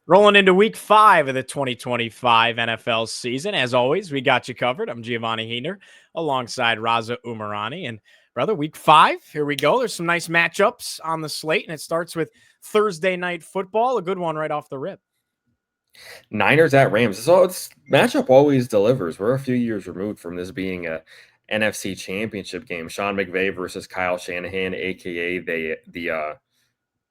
Rolling into week 5 of the 2025 NFL season. As always, we got you covered. I'm Giovanni Heener alongside Raza Umarani. And brother, week 5, here we go. There's some nice matchups on the slate, and it starts with Thursday night football, a good one right off the rip. Niners at Rams. So it's matchup always delivers. We're a few years removed from this being a NFC championship game. Sean McVay versus Kyle Shanahan, aka the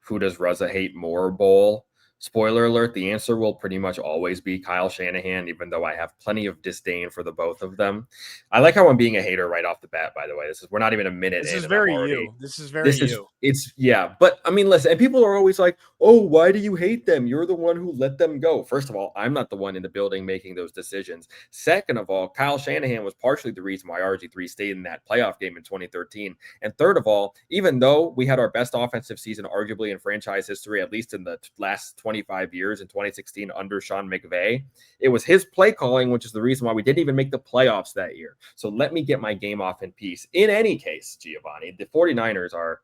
Who Does Raza Hate More Bowl. Spoiler alert, the answer will pretty much always be Kyle Shanahan, even though I have plenty of disdain for the both of them. I like how I'm being a hater right off the bat, by the way. We're not even a minute This in, is and I'm very already you. This is very you. yeah. But I mean, listen, and people are always like, oh, why do you hate them? You're the one who let them go. First of all, I'm not the one in the building making those decisions. Second of all, Kyle Shanahan was partially the reason why RG3 stayed in that playoff game in 2013. And third of all, even though we had our best offensive season arguably in franchise history, at least in the last 25 years in 2016 under Sean McVay, it was his play calling, which is the reason why we didn't even make the playoffs that year. So let me get my game off in peace. In any case, Giovanni, the 49ers are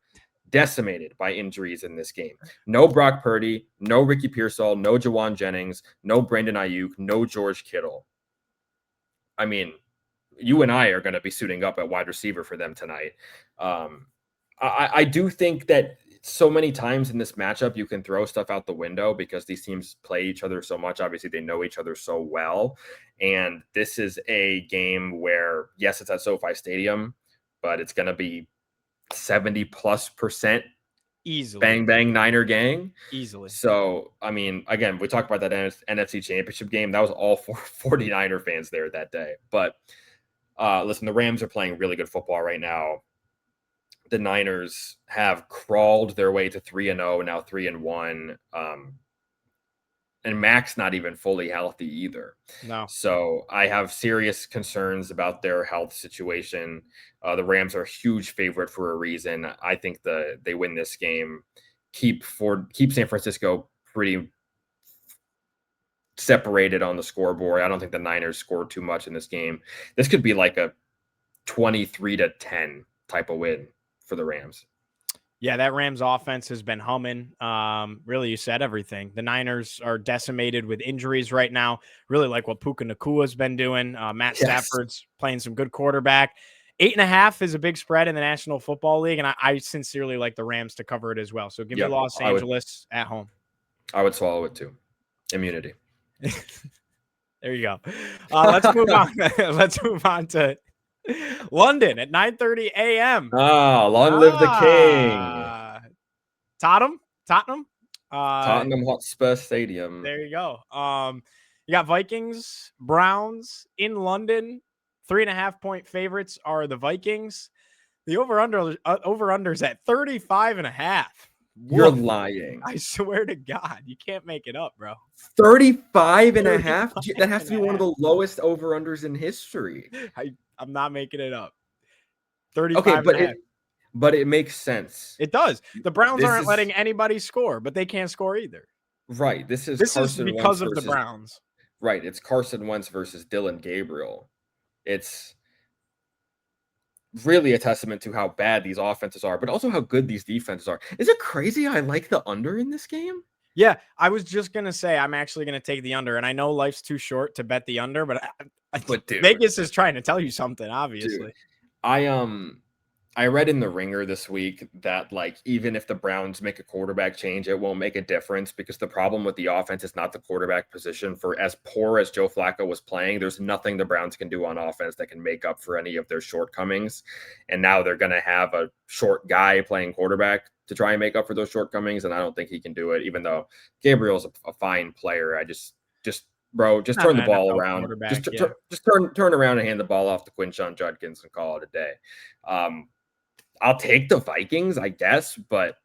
decimated by injuries in this game. No Brock Purdy, no Ricky Pearsall, no Jawan Jennings, no Brandon Ayuk, no George Kittle. I mean, you and I are going to be suiting up at wide receiver for them tonight. I do think that so many times in this matchup, you can throw stuff out the window because these teams play each other so much. Obviously, they know each other so well. And this is a game where, yes, it's at SoFi Stadium, but it's going to be 70+% Easily. bang, bang, Niner gang. Easily. So, I mean, again, we talked about that NFC Championship game. That was all 49er fans there that day. But listen, the Rams are playing really good football right now. The Niners have crawled their way to 3-0, now 3-1. And Mac's not even fully healthy either. No. So I have serious concerns about their health situation. The Rams are a huge favorite for a reason. I think they win this game, keep San Francisco pretty separated on the scoreboard. I don't think the Niners scored too much in this game. This could be like a 23-10 type of win for the Rams. Yeah, that Rams offense has been humming. Really, you said everything. The Niners are decimated with injuries right now. Really like what Puka Nakua's been doing. Matt Stafford's playing some good quarterback. 8.5 is a big spread in the National Football League, and I sincerely like the Rams to cover it as well. So give me Los Angeles at home. I would swallow it too. Immunity. There you go. Let's move on. Let's move on to London at 9:30 a.m. Long live the king. Tottenham. Tottenham Hotspur Stadium. There you go. You got Vikings, Browns in London. 3.5-point favorites are the Vikings. The over-under's at 35.5. You're lying. I swear to God, you can't make it up, bro. 35.5? That has to be one of the lowest over-unders in history. I'm not making it up. 35. Okay, but it makes sense. It does. The Browns aren't letting anybody score, but they can't score either. Right. This is because of the Browns. Right. It's Carson Wentz versus Dylan Gabriel. It's really a testament to how bad these offenses are, but also how good these defenses are. Is it crazy I like the under in this game? Yeah, I was just going to say I'm actually going to take the under, and I know life's too short to bet the under, but dude, Vegas is trying to tell you something, obviously. Dude, I read in the Ringer this week that like even if the Browns make a quarterback change, it won't make a difference because the problem with the offense is not the quarterback position. For as poor as Joe Flacco was playing, there's nothing the Browns can do on offense that can make up for any of their shortcomings. And now they're going to have a short guy playing quarterback to try and make up for those shortcomings. And I don't think he can do it, even though Gabriel's a fine player. I just turn the ball around. Just turn around and hand the ball off to Quinshon Judkins and call it a day. I'll take the Vikings, I guess, but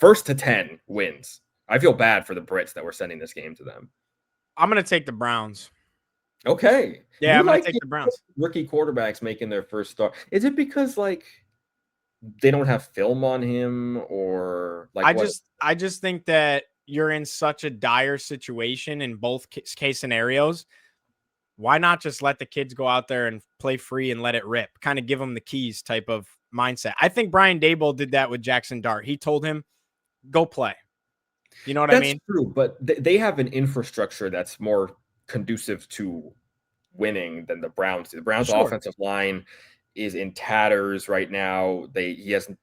1st to 10 wins. I feel bad for the Brits that we're sending this game to them. I'm going to take the Browns. Okay. Yeah, I'm going to take the Browns. Rookie quarterbacks making their first start. Is it because like they don't have film on him or like I just think that you're in such a dire situation in both case scenarios. Why not just let the kids go out there and play free and let it rip? Kind of give them the keys type of mindset. I think Brian Daboll did that with Jackson Dart. He told him, go play. You know what I That's mean? true, but they have an infrastructure that's more conducive to winning than the Browns do. The Browns' Sure. offensive line is in tatters right now. He hasn't.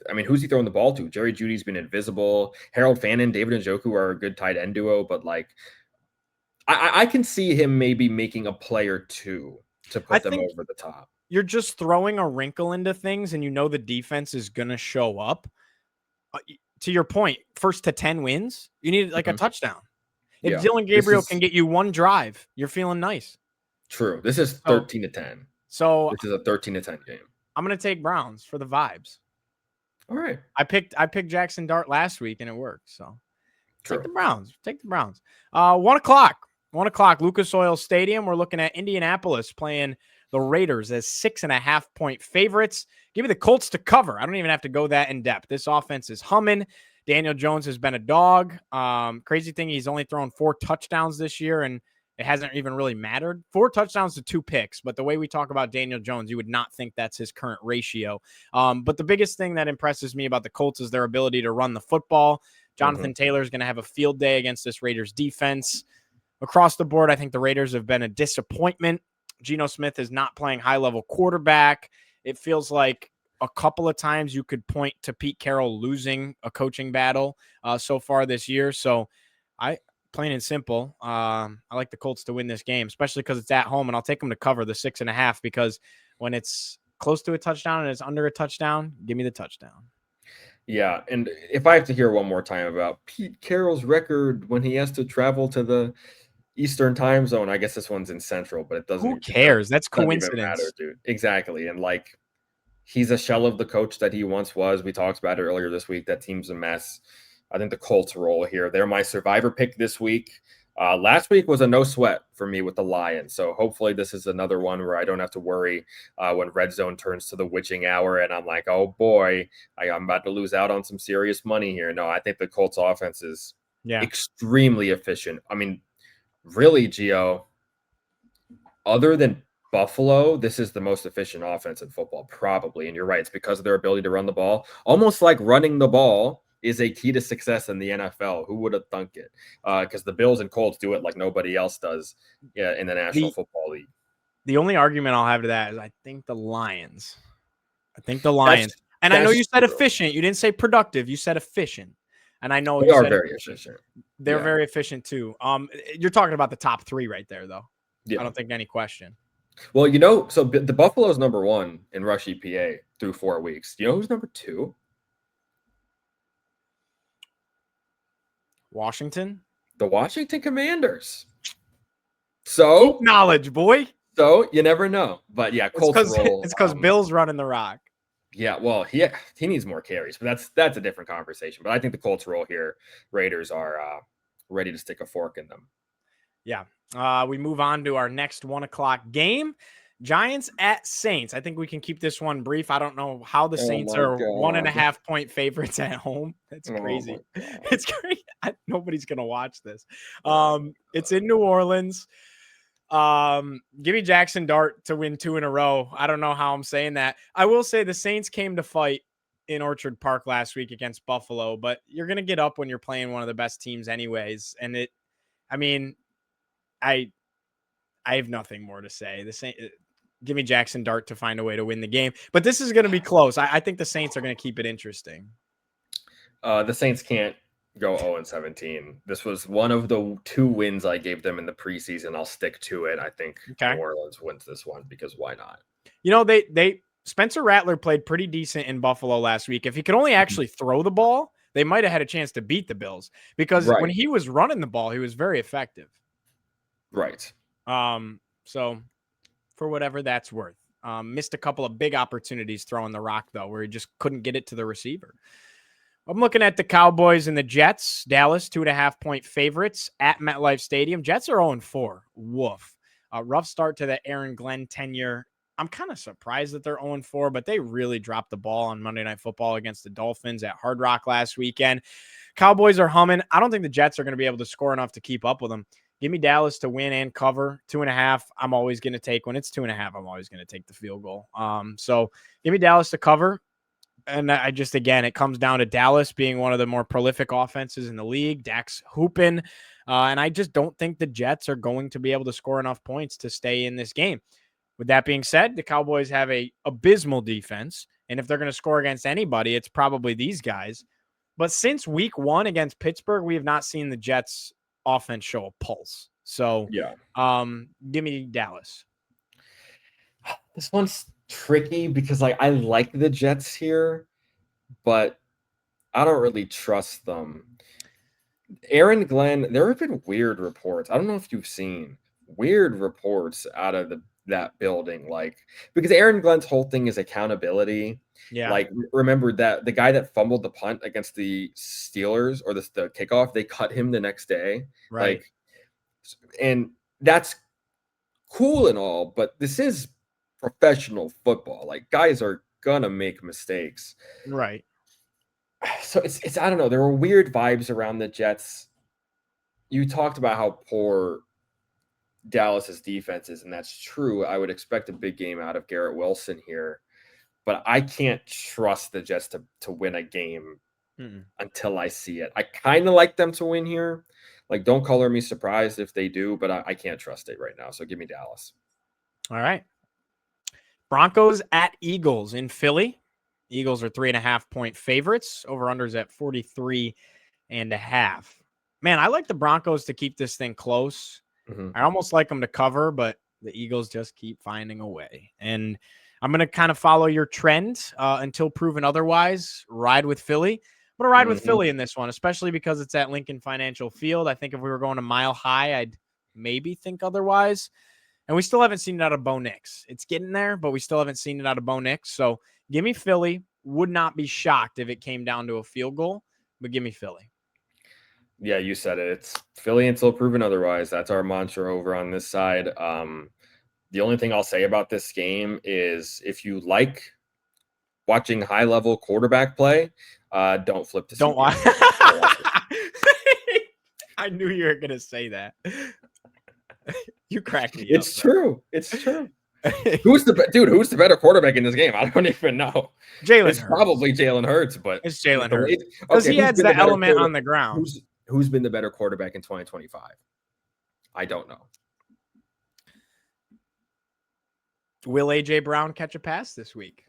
I mean, who's he throwing the ball to? Jerry Jeudy's been invisible. Harold Fannin, David Njoku are a good tight end duo, but like, I can see him maybe making a play or two to I put them think over the top. you're just throwing a wrinkle into things, and you know the defense is going to show up. To your point, first to 10 wins, you need like a Mhm. touchdown. If Yeah, Dylan this Gabriel can is get you one drive, you're feeling nice. true. This is So, 13-10. so This is a 13-10 game. I'm going to take Browns for the vibes. All right. I picked Jackson Dart last week and it worked. So take the True. Browns. Take the Browns. 1:00. 1:00. Lucas Oil Stadium. We're looking at Indianapolis playing the Raiders as 6.5-point favorites. Give me the Colts to cover. I don't even have to go that in depth. This offense is humming. Daniel Jones has been a dog. Crazy thing, he's only thrown 4 touchdowns this year, and it hasn't even really mattered. 4 touchdowns to 2 picks. But the way we talk about Daniel Jones, you would not think that's his current ratio. But the biggest thing that impresses me about the Colts is their ability to run the football. Jonathan Taylor is going to have a field day against this Raiders defense. Across the board, I think the Raiders have been a disappointment. Geno Smith is not playing high-level quarterback. It feels like a couple of times you could point to Pete Carroll losing a coaching battle so far this year. So plain and simple, I like the Colts to win this game, especially because it's at home, and I'll take them to cover the 6.5 because when it's close to a touchdown and it's under a touchdown, give me the touchdown. Yeah, and if I have to hear one more time about Pete Carroll's record when he has to travel to the Eastern time zone, I guess this one's in Central, but it Who doesn't cares? That's even matter, coincidence. dude. Exactly, and like he's a shell of the coach that he once was. We talked about it earlier this week. That team's a mess. I think the Colts roll here. They're my survivor pick this week. Last week was a no sweat for me with the Lions. So hopefully this is another one where I don't have to worry when red zone turns to the witching hour and I'm like, oh boy, I'm about to lose out on some serious money here. No, I think the Colts offense is extremely efficient. I mean, really, Gio, other than Buffalo, this is the most efficient offense in football, probably. And you're right. It's because of their ability to run the ball. Almost like running the ball is a key to success in the NFL. Who would have thunk it? Because the Bills and Colts do it like nobody else does in the National Football League. The only argument I'll have to that is I think the Lions. And I know you said efficient. You didn't say productive. You said efficient. And I know they are very efficient. They're very efficient too. You're talking about the top 3 right there, though. Yeah. I don't think any question. Well, so the Buffalo's number 1 in rush EPA through 4 weeks. Do you know who's number 2? Washington? The Washington Commanders. So deep knowledge, boy. So you never know. But yeah, Colts roll. It's because Bill's running the rock. Yeah, well, he needs more carries, but that's a different conversation. But I think the Colts roll here. Raiders are ready to stick a fork in them. Yeah. We move on to our next 1:00 game. Giants at Saints. I think we can keep this one brief. I don't know how the Saints are 1.5-point favorites at home. That's crazy. It's crazy. Nobody's going to watch this. It's in New Orleans. Give me Jackson Dart to win 2 in a row. I don't know how I'm saying that. I will say the Saints came to fight in Orchard Park last week against Buffalo, but you're going to get up when you're playing one of the best teams anyways. And I have nothing more to say. Give me Jackson Dart to find a way to win the game, but this is going to be close. I think the Saints are going to keep it interesting. The Saints can't go 0-17. This was one of the 2 wins I gave them in the preseason. I'll stick to it. I think New Orleans wins this one because why not? You know, Spencer Rattler played pretty decent in Buffalo last week. If he could only actually throw the ball, they might have had a chance to beat the Bills because when he was running the ball, he was very effective. Right. So for whatever that's worth, missed a couple of big opportunities throwing the rock though, where he just couldn't get it to the receiver. I'm looking at the Cowboys and the Jets. Dallas, 2.5-point favorites at MetLife Stadium. Jets are 0-4. Woof. Rough start to the Aaron Glenn tenure. I'm kind of surprised that they're 0-4, but they really dropped the ball on Monday Night Football against the Dolphins at Hard Rock last weekend. Cowboys are humming. I don't think the Jets are going to be able to score enough to keep up with them. Give me Dallas to win and cover 2.5. I'm always going to take when it's 2.5. I'm always going to take the field goal. So give me Dallas to cover. And I just, again, it comes down to Dallas being one of the more prolific offenses in the league. Dak's hooping. And I just don't think the Jets are going to be able to score enough points to stay in this game. With that being said, the Cowboys have a abysmal defense. And if they're going to score against anybody, it's probably these guys. But since week 1 against Pittsburgh, we have not seen the Jets offense show a pulse. So Yeah. give me Dallas. This one's tricky because like I like the Jets here, but I don't really trust them. Aaron Glenn, there have been weird reports. I don't know if you've seen weird reports out of that building, like because Aaron Glenn's whole thing is accountability. Yeah. Like remember that the guy that fumbled the punt against the Steelers or the kickoff, they cut him the next day. Right. Like, and that's cool and all, but this is professional football. Like guys are gonna make mistakes. Right. So it's I don't know. There were weird vibes around the Jets. You talked about how poor Dallas's defense is, and that's true. I would expect a big game out of Garrett Wilson here, but I can't trust the Jets to win a game until I see it. I kind of like them to win here. Like, don't color me surprised if they do, but I can't trust it right now. So give me Dallas. All right. Broncos at Eagles in Philly. Eagles are 3.5-point favorites. Over-unders at 43.5. Man, I like the Broncos to keep this thing close. I almost like them to cover, but the Eagles just keep finding a way. And I'm going to kind of follow your trend until proven otherwise. Ride with Philly. I'm going to ride with Philly in this one, especially because it's at Lincoln Financial Field. I think if we were going a mile high, I'd maybe think otherwise. And we still haven't seen it out of Bo Nix. It's getting there, but we still haven't seen it out of Bo Nix. So give me Philly. Would not be shocked if it came down to a field goal, but give me Philly. Yeah, you said it. It's Philly until proven otherwise. That's our mantra over on this side. The only thing I'll say about this game is if you like watching high-level quarterback play, don't flip to Don't watch. CBS. I knew you were going to say that. You cracked me It's up. True. It's true. Who's the better quarterback in this game? I don't even know. It's probably Jalen Hurts, but it's Jalen Hurts because he adds the element on the ground. Who's been the better quarterback in 2025? I don't know. Will AJ Brown catch a pass this week?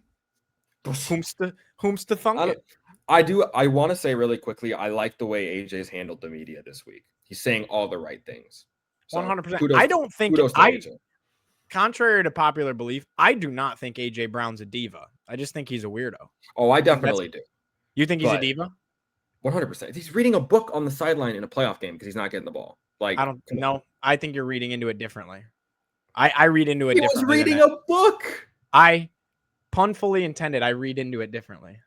Whom's to thunk it? I want to say really quickly, I like the way AJ's handled the media this week. He's saying all the right things. 100%. I don't think contrary to popular belief, I do not think AJ Brown's a diva. I just think he's a weirdo. Oh, I definitely do. You think he's a diva? 100%. He's reading a book on the sideline in a playoff game because he's not getting the ball. Like, I don't know. I think you're reading into it differently. I read into it differently. He was reading a book. Pun fully intended. I read into it differently.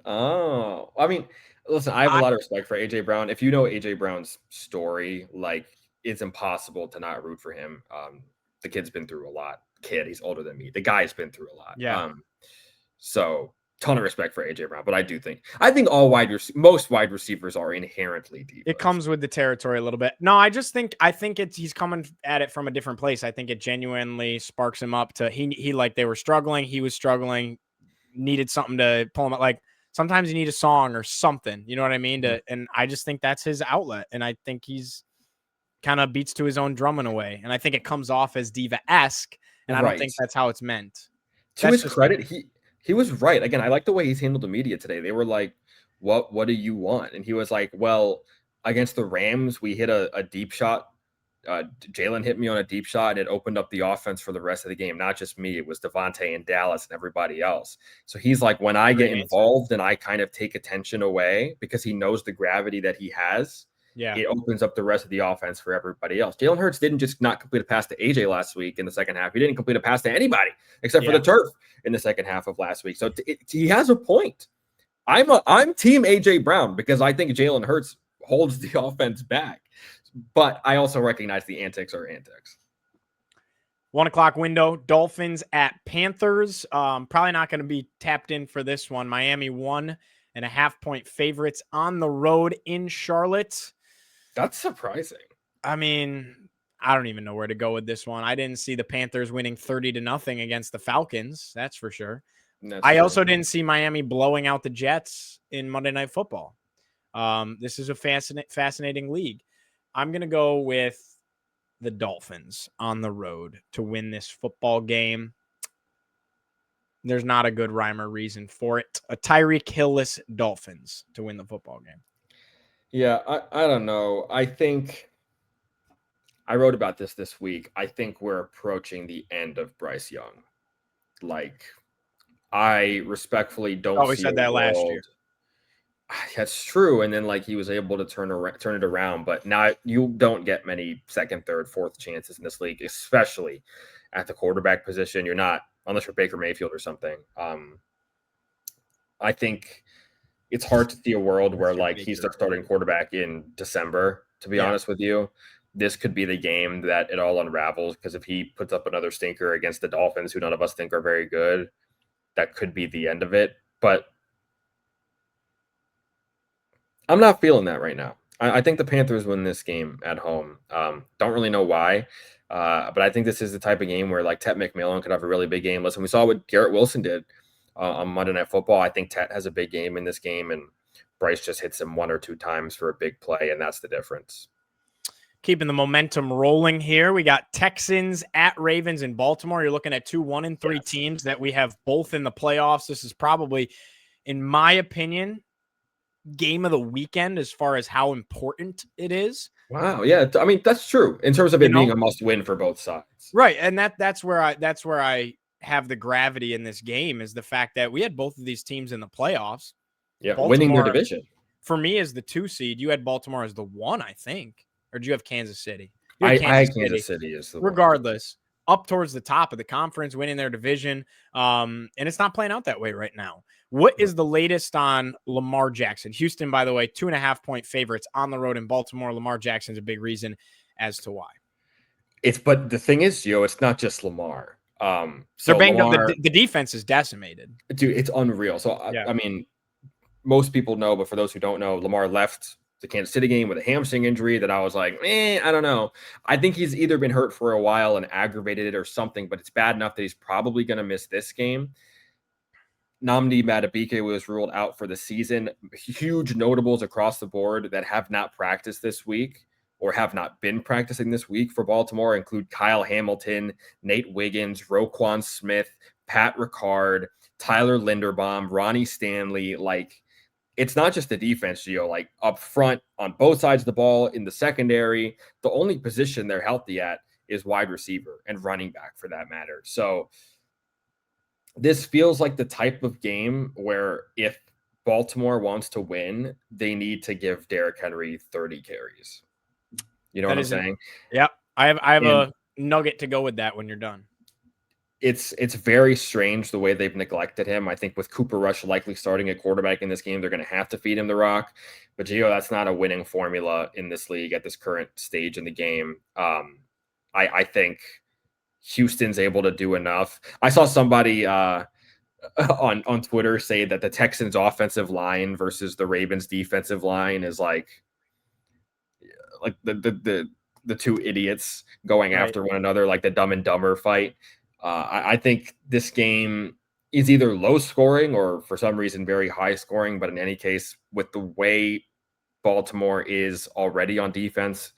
Oh, I mean, listen, I have a lot of respect for AJ Brown. If you know AJ Brown's story, like, it's impossible to not root for him. The kid's been through a lot. He's older than me. The guy's been through a lot. Yeah. So ton of respect for AJ Brown, but I think most wide receivers are inherently deep. It comes with the territory a little bit. No, I think he's coming at it from a different place. I think it genuinely sparks him up to he like they were struggling. He was struggling, needed something to pull him up. Like sometimes you need a song or something, you know what I mean? And I just think that's his outlet. And I think he's kind of beats to his own drum in a way. And I think it comes off as diva-esque. And I don't think that's how it's meant. To his credit, he was right. Again, I like the way he's handled the media today. They were like, what do you want? And he was like, well, against the Rams, we hit a deep shot. Jalen hit me on a deep shot, and it opened up the offense for the rest of the game. Not just me. It was Devontae and Dallas and everybody else. So he's like, when I get involved and I kind of take attention away because he knows the gravity that he has, it opens up the rest of the offense for everybody else. Jalen Hurts didn't just not complete a pass to AJ last week in the second half. He didn't complete a pass to anybody except for the turf in the second half of last week. So he has a point. I'm team AJ Brown because I think Jalen Hurts holds the offense back, but I also recognize the antics are antics. 1 o'clock window, Dolphins at Panthers. Probably not going to be tapped in for this one. Miami 1.5-point favorites on the road in Charlotte. That's surprising. I mean, I don't even know where to go with this one. I didn't see the Panthers winning 30-0 against the Falcons. That's for sure. That's I true. also didn't see Miami blowing out the Jets in Monday Night Football. This is a fascinating league. I'm going to go with the Dolphins on the road to win this football game. There's not a good rhyme or reason for it. A Tyreek Hill-less Dolphins to win the football game. Yeah, I don't know. I think I wrote about this week. I think we're approaching the end of Bryce Young. Like, I respectfully don't We see a said that last year. world. That's true. And then he was able to turn it around. But now you don't get many second, third, fourth chances in this league, especially at the quarterback position. You're not, unless you're Baker Mayfield or something. I think it's hard to see a world where he starts starting quarterback in December, to be honest with you. This could be the game that it all unravels, because if he puts up another stinker against the Dolphins, who none of us think are very good, that could be the end of it. But I'm not feeling that right now. I think the Panthers win this game at home. Don't really know why, but I think this is the type of game where Tet McMillan could have a really big game. Listen, we saw what Garrett Wilson did on Monday Night Football. I think Tet has a big game in this game, and Bryce just hits him one or two times for a big play, and that's the difference. Keeping the momentum rolling here. We got Texans at Ravens in Baltimore. You're looking at 2 1-3 teams that we have both in the playoffs. This is probably, in my opinion, game of the weekend as far as how important it is. Wow, yeah, I mean that's true in terms of it being a must-win for both sides, right? And that's where I have the gravity in this game, is the fact that we had both of these teams in the playoffs. Yeah, Baltimore, winning their division. For me, as the 2 seed, you had Baltimore as the 1, I think, or do you have Kansas City? I had Kansas City as the regardless. Up towards the top of the conference, winning their division. And it's not playing out that way right now. What is the latest on Lamar Jackson? Houston, by the way, 2.5-point favorites on the road in Baltimore. Lamar Jackson's a big reason as to why. But the thing is, Gio, it's not just Lamar. So they're banged up. The defense is decimated. Dude, it's unreal. So, I mean, most people know, but for those who don't know, Lamar left the Kansas City game with a hamstring injury that I was like, I don't know. I think he's either been hurt for a while and aggravated it or something, but it's bad enough that he's probably going to miss this game. Nnamdi Madubuike was ruled out for the season. Huge notables across the board that have not practiced this week or have not been practicing this week for Baltimore include Kyle Hamilton, Nate Wiggins, Roquan Smith, Pat Ricard, Tyler Linderbaum, Ronnie Stanley. It's not just the defense, Gio. Up front on both sides of the ball, in the secondary, the only position they're healthy at is wide receiver and running back, for that matter. So this feels like the type of game where if Baltimore wants to win, they need to give Derrick Henry 30 carries. You know what I'm saying? Yep. I have a nugget to go with that when you're done. It's very strange the way they've neglected him. I think with Cooper Rush likely starting at quarterback in this game, they're going to have to feed him the rock. But Gio, that's not a winning formula in this league at this current stage in the game. I think Houston's able to do enough. I saw somebody on Twitter say that the Texans offensive line versus the Ravens defensive line is like the two idiots going after one another, like the Dumb and Dumber fight. I think this game is either low scoring or for some reason very high scoring. But in any case, with the way Baltimore is already on defense,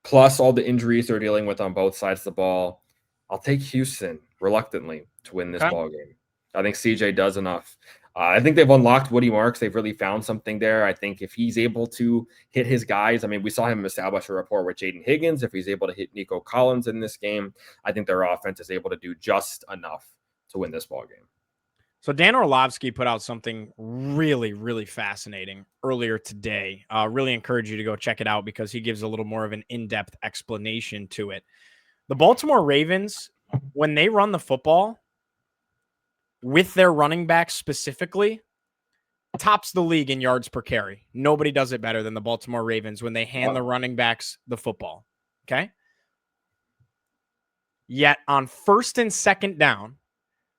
plus all the injuries they're dealing with on both sides of the ball, I'll take Houston reluctantly to win this ball game. I think CJ does enough. I think they've unlocked Woody Marks. They've really found something there. I think if he's able to hit his guys, I mean, we saw him establish a rapport with Jayden Higgins. If he's able to hit Nico Collins in this game, I think their offense is able to do just enough to win this ball game. So Dan Orlovsky put out something really, really fascinating earlier today. Really encourage you to go check it out because he gives a little more of an in-depth explanation to it. The Baltimore Ravens, when they run the football, with their running backs specifically, tops the league in yards per carry. Nobody does it better than the Baltimore Ravens when they hand the running backs the football. Okay? Yet on first and second down,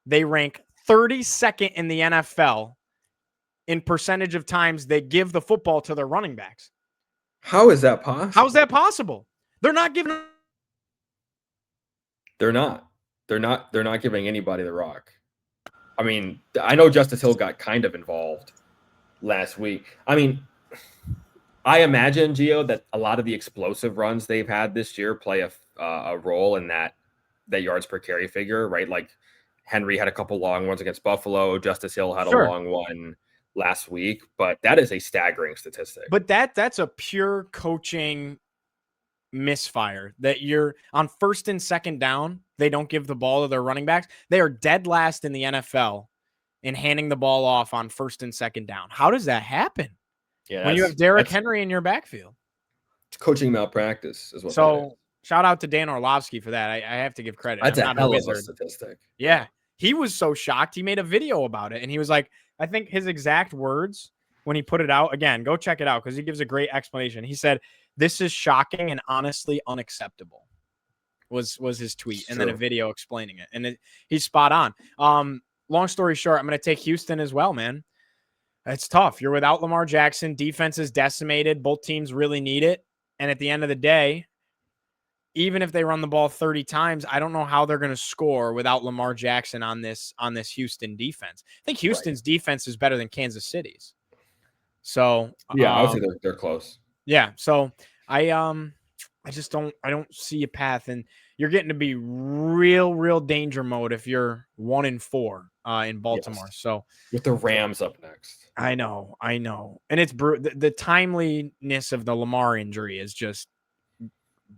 they rank 32nd in the NFL in percentage of times they give the football to their running backs. How is that possible? How is that possible? They're not giving. They're not giving anybody the rock. I mean, I know Justice Hill got kind of involved last week. I mean, I imagine, Gio, that a lot of the explosive runs they've had this year play a role in that yards per carry figure, right? Like Henry had a couple long ones against Buffalo. Justice Hill had a long one last week, but that is a staggering statistic. But that's a pure coaching misfire that you're on first and second down. They don't give the ball to their running backs. They are dead last in the NFL in handing the ball off on first and second down. How does that happen? Yeah, when you have Derrick Henry in your backfield? It's coaching malpractice is what that is. Shout out to Dan Orlovsky for that. I have to give credit. That's I'm not a wizard. Of a statistic. Yeah. He was so shocked. He made a video about it, and he was like, I think his exact words when he put it out, again, go check it out because he gives a great explanation. He said, "This is shocking and honestly unacceptable," was his tweet, and then a video explaining it. And he's spot on. Long story short, I'm going to take Houston as well, man. It's tough. You're without Lamar Jackson. Defense is decimated. Both teams really need it. And at the end of the day, even if they run the ball 30 times, I don't know how they're going to score without Lamar Jackson on this Houston defense. I think Houston's defense is better than Kansas City's. So yeah, I would say they're close. Yeah. So I don't see a path, and you're getting to be real danger mode if you're 1-4 in Baltimore. Yes. So with the Rams up next. I know. And it's the timeliness of the Lamar injury is just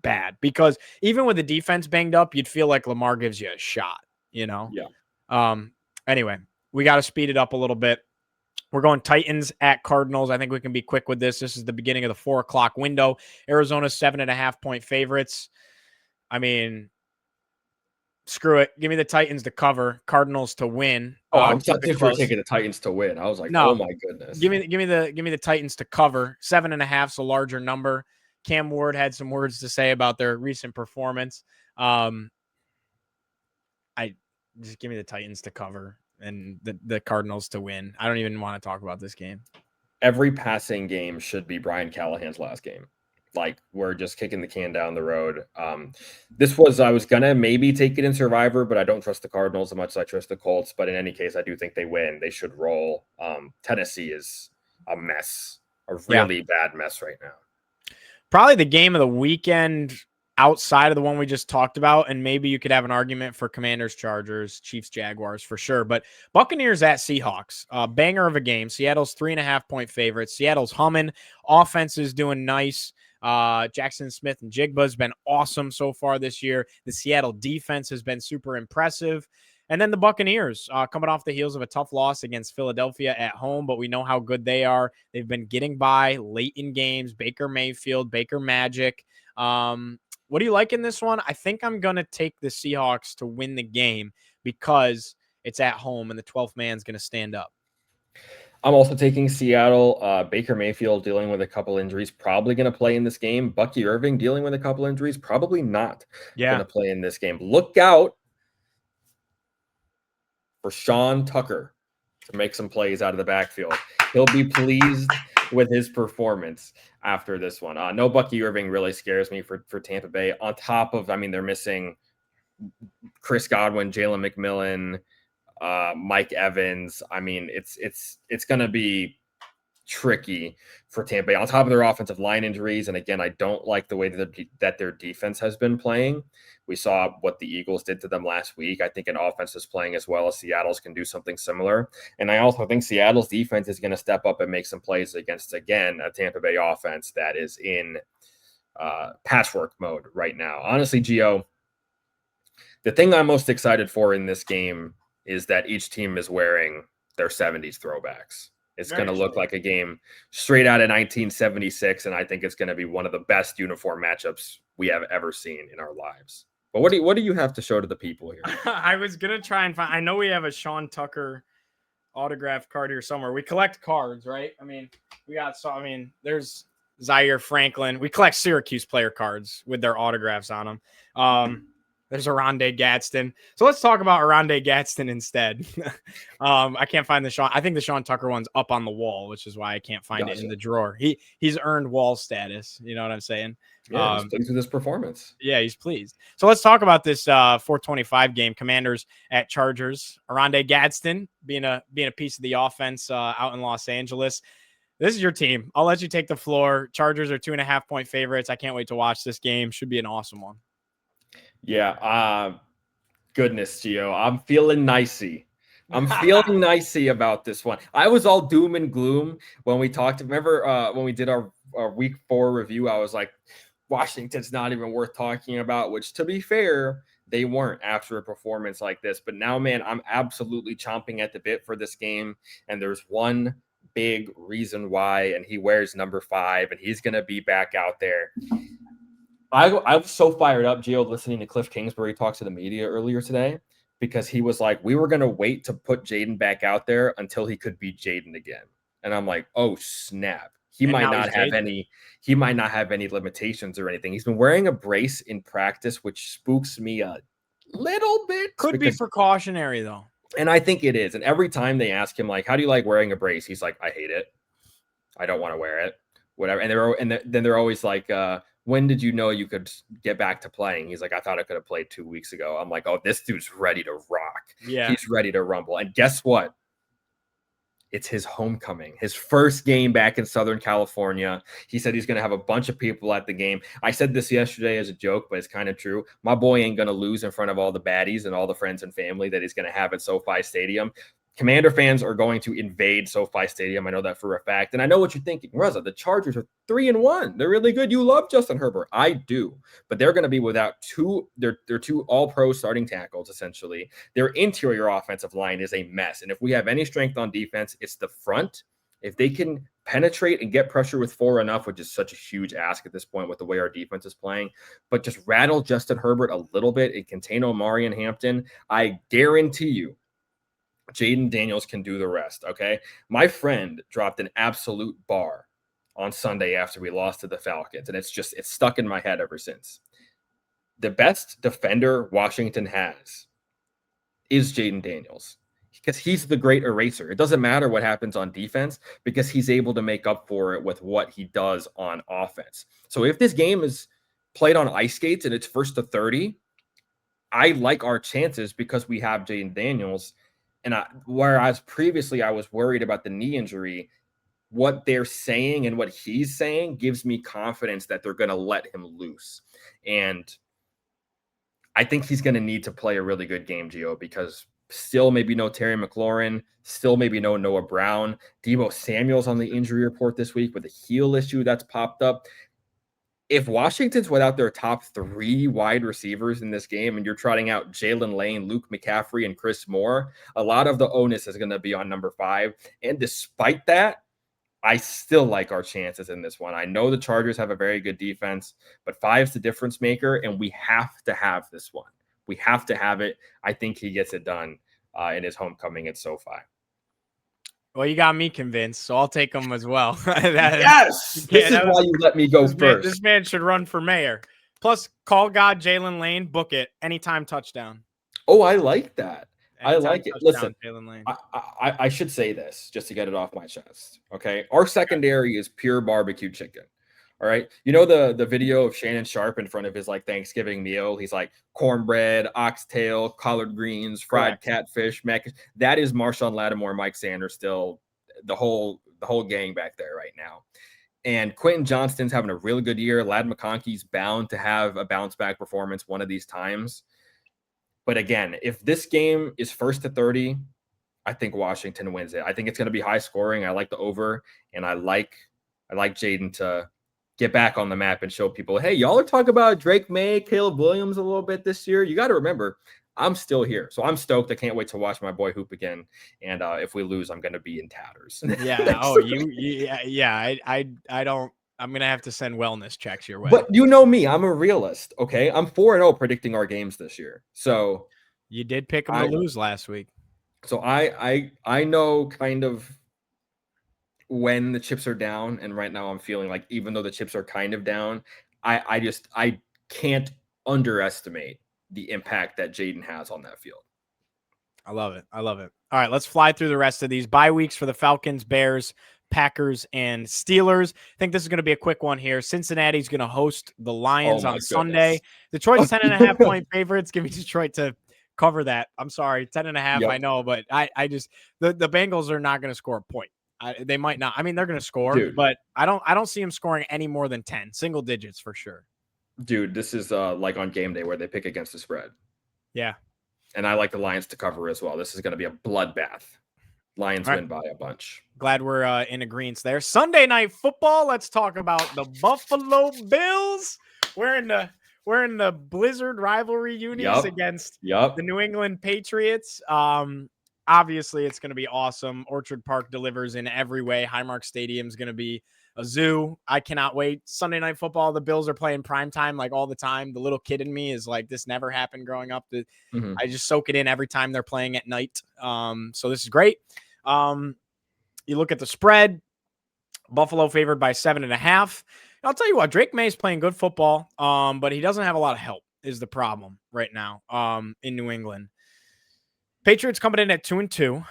bad because even with the defense banged up, you'd feel like Lamar gives you a shot, you know? Yeah. Anyway, we got to speed it up a little bit. We're going Titans at Cardinals. I think we can be quick with this. This is the beginning of the 4 o'clock window. Arizona's 7.5-point favorites. I mean, screw it. Give me the Titans to cover, Cardinals to win. I thought you were taking the Titans to win. I was like, no, oh my goodness. Give me the Titans to cover. 7.5 is a larger number. Cam Ward had some words to say about their recent performance. I just give me the Titans to cover and the Cardinals to win. I don't even want to talk about this game. Every passing game should be Brian Callahan's last game. Like, we're just kicking the can down the road. I was going to maybe take it in Survivor, but I don't trust the Cardinals as much as I trust the Colts. But in any case, I do think they win. They should roll. Tennessee is a mess, a really bad mess right now. Probably the game of the weekend outside of the one we just talked about, and maybe you could have an argument for Commanders, Chargers, Chiefs, Jaguars for sure. But Buccaneers at Seahawks, banger of a game. Seattle's 3.5-point favorites. Seattle's humming. Offense is doing nice. Jackson Smith and Jigba has been awesome so far this year. The Seattle defense has been super impressive. And then the Buccaneers coming off the heels of a tough loss against Philadelphia at home, but we know how good they are. They've been getting by late in games. Baker Mayfield, Baker Magic. What do you like in this one? I think I'm going to take the Seahawks to win the game because it's at home and the 12th man's going to stand up. I'm also taking Seattle. Baker Mayfield dealing with a couple injuries, probably going to play in this game. Bucky Irving dealing with a couple injuries, probably not going to play in this game. Look out for Sean Tucker to make some plays out of the backfield. He'll be pleased with his performance after this one. No Bucky Irving really scares me for Tampa Bay. On top of, they're missing Chris Godwin, Jalen McMillan, Mike Evans. It's going to be tricky for Tampa Bay on top of their offensive line injuries. And again, I don't like the way that their defense has been playing. We saw what the Eagles did to them last week. I think an offense is playing as well as Seattle's can do something similar. And I also think Seattle's defense is going to step up and make some plays against, again, a Tampa Bay offense that is in patchwork mode right now. Honestly, Gio, the thing I'm most excited for in this game is that each team is wearing their 70s throwbacks. It's going to look like a game straight out of 1976, and I think it's going to be one of the best uniform matchups we have ever seen in our lives. But what do you have to show to the people here? I was going to try and find – I know we have a Sean Tucker autograph card here somewhere. We collect cards, right? There's Zaire Franklin. We collect Syracuse player cards with their autographs on them. There's Oronde Gadsden. So let's talk about Oronde Gadsden instead. I can't find I think the Sean Tucker one's up on the wall, which is why I can't find it in the drawer. He's earned wall status. You know what I'm saying? Yeah, he's pleased with his performance. Yeah, he's pleased. So let's talk about this 425 game. Commanders at Chargers. Oronde Gadsden being a piece of the offense out in Los Angeles. This is your team. I'll let you take the floor. Chargers are 2.5-point favorites. I can't wait to watch this game. Should be an awesome one. Yeah. Goodness, Gio. I'm feeling nicey. I'm feeling nicey about this one. I was all doom and gloom when we talked. Remember when we did our week 4 review, I was like, Washington's not even worth talking about, which to be fair, they weren't after a performance like this. But now, man, I'm absolutely chomping at the bit for this game. And there's one big reason why, and he wears number 5, and he's going to be back out there. I was so fired up, Gio, listening to Cliff Kingsbury talk to the media earlier today, because he was like, we were going to wait to put Jayden back out there until he could be Jayden again. And I'm like, oh, snap. He might not have any limitations or anything. He's been wearing a brace in practice, which spooks me a little bit. Could be precautionary, though. And I think it is. And every time they ask him, like, how do you like wearing a brace? He's like, I hate it. I don't want to wear it. Whatever. And then they're always like, when did you know you could get back to playing? He's like, I thought I could have played 2 weeks ago. I'm like, oh, this dude's ready to rock. Yeah. He's ready to rumble. And guess what? It's his homecoming, his first game back in Southern California. He said he's going to have a bunch of people at the game. I said this yesterday as a joke, but it's kind of true. My boy ain't going to lose in front of all the baddies and all the friends and family that he's going to have at SoFi Stadium. Commander fans are going to invade SoFi Stadium. I know that for a fact. And I know what you're thinking. Reza, the Chargers are 3-1. They're really good. You love Justin Herbert. I do. But they're going to be without their two all-pro starting tackles, essentially. Their interior offensive line is a mess. And if we have any strength on defense, it's the front. If they can penetrate and get pressure with 4 enough, which is such a huge ask at this point with the way our defense is playing, but just rattle Justin Herbert a little bit and contain Omari and Hampton, I guarantee you, Jayden Daniels can do the rest, okay? My friend dropped an absolute bar on Sunday after we lost to the Falcons, and it's stuck in my head ever since. The best defender Washington has is Jayden Daniels, because he's the great eraser. It doesn't matter what happens on defense, because he's able to make up for it with what he does on offense. So if this game is played on ice skates and it's 1st to 30, I like our chances because we have Jayden Daniels. And whereas previously I was worried about the knee injury, what they're saying and what he's saying gives me confidence that they're going to let him loose. And I think he's going to need to play a really good game, Gio, because still maybe no Terry McLaurin, still maybe no Noah Brown. Deebo Samuel's on the injury report this week with a heel issue that's popped up. If Washington's without their top 3 wide receivers in this game and you're trotting out Jalen Lane, Luke McCaffrey, and Chris Moore, a lot of the onus is going to be on number 5. And despite that, I still like our chances in this one. I know the Chargers have a very good defense, but 5's the difference maker, and we have to have this one. We have to have it. I think he gets it done in his homecoming at SoFi. Well, you got me convinced, so I'll take him as well. Yes! This is why you let me go first. This man should run for mayor. Plus, call God Jalen Lane, book it. Anytime touchdown. Oh, I like that. I like it. Listen, Jalen Lane. I should say this just to get it off my chest, okay? Our secondary is pure barbecue chicken. All right. You know the video of Shannon Sharp in front of his like Thanksgiving meal? He's like cornbread, oxtail, collard greens, fried catfish, mac. That is Marshawn Lattimore, Mike Sanders, still the whole gang back there right now. And Quentin Johnston's having a really good year. Ladd McConkey's bound to have a bounce back performance one of these times. But again, if this game is 1st to 30, I think Washington wins it. I think it's going to be high scoring. I like the over, and I like Jayden to get back on the map and show people, hey, y'all are talking about Drake May, Caleb Williams a little bit this year. You got to remember, I'm still here. So I'm stoked. I can't wait to watch my boy hoop again. And if we lose, I'm going to be in tatters. Yeah. I don't. I'm going to have to send wellness checks your way. But you know me. I'm a realist. Okay. I'm 4-0 predicting our games this year. So you did pick them to lose last week. So I know kind of when the chips are down, and right now I'm feeling like even though the chips are kind of down, I can't underestimate the impact that Jayden has on that field. I love it. I love it. All right, let's fly through the rest of these bye weeks for the Falcons, Bears, Packers, and Steelers. I think this is going to be a quick one here. Cincinnati's going to host the Lions on Sunday. Detroit's 10.5-point favorites. Give me Detroit to cover that. I'm sorry, 10.5. I know, but I just the Bengals are not going to score a point. They might not. I mean, they're going to score, but I don't see them scoring any more than 10, single digits for sure. Dude, this is like on game day where they pick against the spread. Yeah. And I like the Lions to cover as well. This is going to be a bloodbath. Lions win by a bunch. Glad we're in agreement there. Sunday Night Football. Let's talk about the Buffalo Bills. We're in the Blizzard rivalry unis against the New England Patriots. Obviously, it's going to be awesome. Orchard Park delivers in every way. Highmark Stadium is going to be a zoo. I cannot wait. Sunday Night Football. The Bills are playing primetime like all the time. The little kid in me is like, this never happened growing up. I just soak it in every time they're playing at night. So this is great. You look at the spread. Buffalo favored by 7.5. I'll tell you what, Drake May is playing good football, but he doesn't have a lot of help is the problem right now in New England. Patriots coming in at 2-2.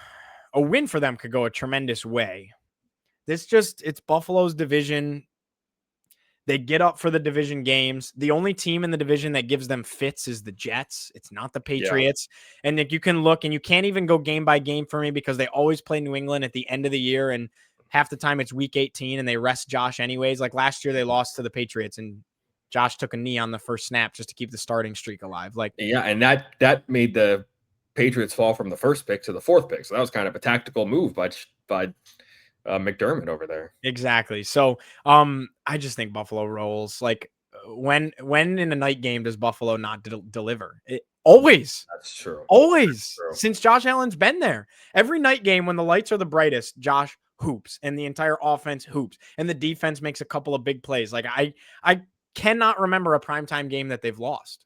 A win for them could go a tremendous way. It's Buffalo's division. They get up for the division games. The only team in the division that gives them fits is the Jets. It's not the Patriots. Yeah. And Nick, you can look, and you can't even go game by game for me because they always play New England at the end of the year, and half the time it's week 18 and they rest Josh anyways. Like last year they lost to the Patriots and Josh took a knee on the first snap just to keep the starting streak alive. And that made the Patriots fall from the first pick to the fourth pick. So that was kind of a tactical move by McDermott over there. Exactly. So I just think Buffalo rolls. Like when in a night game does Buffalo not deliver? Always. That's true. Always. That's true. Since Josh Allen's been there. Every night game when the lights are the brightest, Josh hoops and the entire offense hoops and the defense makes a couple of big plays. Like I cannot remember a primetime game that they've lost.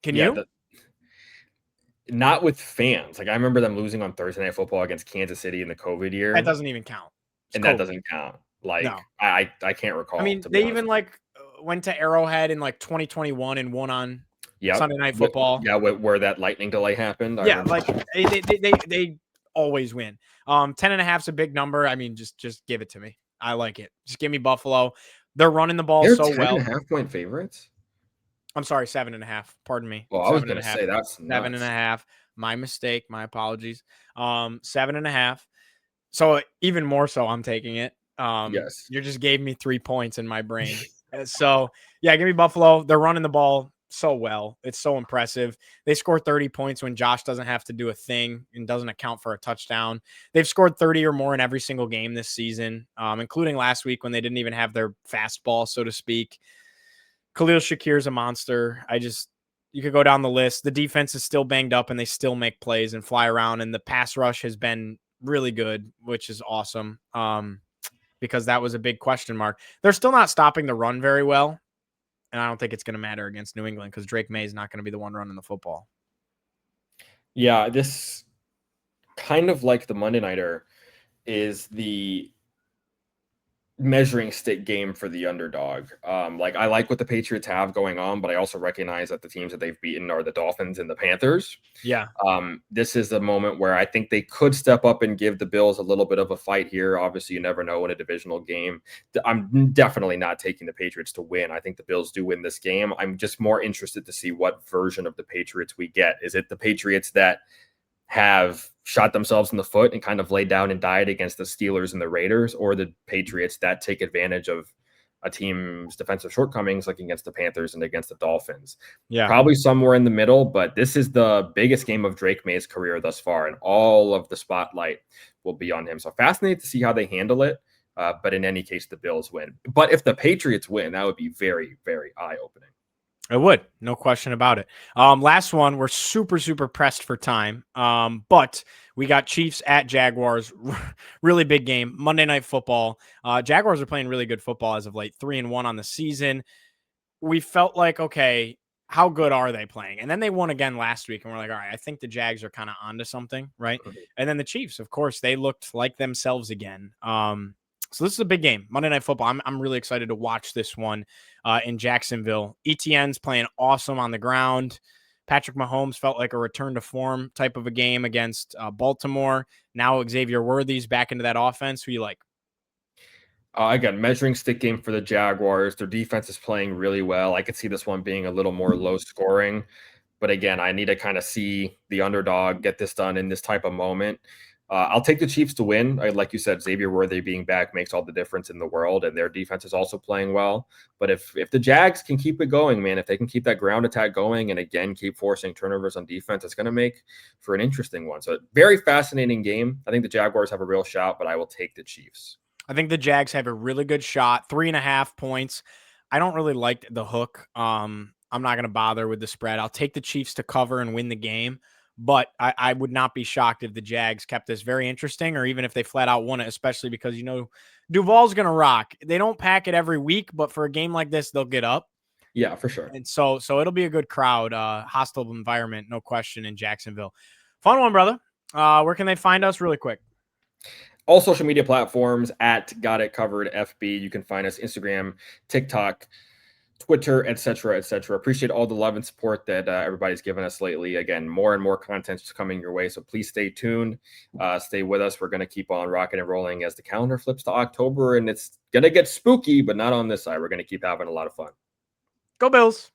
Can you? Not with fans. Like I remember them losing on Thursday Night Football against Kansas City in the COVID year. That doesn't even count. That doesn't count. Like no. I can't recall. I mean, they even went to Arrowhead in 2021 and won on Sunday Night Football. Where that lightning delay happened. They always win. 10.5 is a big number. I mean, just give it to me. I like it. Just give me Buffalo. They're running the ball so well. 10.5-point favorites. I'm sorry, 7.5. Pardon me. Well, I was going to say that's 7.5. My mistake. My apologies. 7.5. So even more so, I'm taking it. Yes. You just gave me 3 points in my brain. So yeah, give me Buffalo. They're running the ball so well. It's so impressive. They score 30 points when Josh doesn't have to do a thing and doesn't account for a touchdown. They've scored 30 or more in every single game this season, including last week when they didn't even have their fastball, so to speak. Khalil Shakir's a monster. You could go down the list. The defense is still banged up and they still make plays and fly around. And the pass rush has been really good, which is awesome. Because that was a big question mark. They're still not stopping the run very well. And I don't think it's going to matter against New England because Drake May is not going to be the one running the football. Yeah, this kind of like the Monday Nighter is the measuring stick game for the underdog. I like what the Patriots have going on, but I also recognize that the teams that they've beaten are the Dolphins and the Panthers. Yeah. This is a moment where I think they could step up and give the Bills a little bit of a fight here. Obviously, you never know in a divisional game. I'm definitely not taking the Patriots to win. I think the Bills do win this game. I'm just more interested to see what version of the Patriots we get. Is it the Patriots that have shot themselves in the foot and kind of laid down and died against the Steelers and the Raiders, or the Patriots that take advantage of a team's defensive shortcomings like against the Panthers and against the Dolphins? Yeah, probably somewhere in the middle, but this is the biggest game of Drake May's career thus far, and all of the spotlight will be on him. So fascinated to see how they handle it. But in any case, the Bills win. But if the Patriots win, that would be very, very eye-opening. It would. No question about it. Last one. We're super, super pressed for time. But we got Chiefs at Jaguars. Really big game. Monday Night Football. Jaguars are playing really good football as of late. 3-1 on the season. We felt like, okay, how good are they playing? And then they won again last week. And we're like, all right, I think the Jags are kind of onto something, right? Mm-hmm. And then the Chiefs, of course, they looked like themselves again. So this is a big game, Monday Night Football. I'm really excited to watch this one in Jacksonville. ETN's playing awesome on the ground. Patrick Mahomes felt like a return to form type of a game against Baltimore. Now Xavier Worthy's back into that offense. Who you like? Again, measuring stick game for the Jaguars. Their defense is playing really well. I could see this one being a little more low scoring. But again, I need to kind of see the underdog get this done in this type of moment. I'll take the Chiefs to win. Like you said, Xavier Worthy being back makes all the difference in the world, and their defense is also playing well. But if the Jags can keep it going, man, if they can keep that ground attack going and again keep forcing turnovers on defense, it's going to make for an interesting one. So very fascinating game. I think the Jaguars have a real shot, but I will take the Chiefs. I think the Jags have a really good shot. 3.5 points. I don't really like the hook. I'm not going to bother with the spread. I'll take the Chiefs to cover and win the game, but I would not be shocked if the Jags kept this very interesting, or even if they flat out won it, especially because, Duval's going to rock. They don't pack it every week, but for a game like this, they'll get up. Yeah, for sure. And so it'll be a good crowd, hostile environment, no question, in Jacksonville. Fun one, brother. Where can they find us really quick? All social media platforms at Got It Covered FB. You can find us Instagram, TikTok, Twitter, etc., etc. Appreciate all the love and support that everybody's given us lately. Again, more and more content is coming your way, so please stay tuned. Stay with us. We're going to keep on rocking and rolling as the calendar flips to October, and it's going to get spooky, but not on this side. We're going to keep having a lot of fun. Go Bills.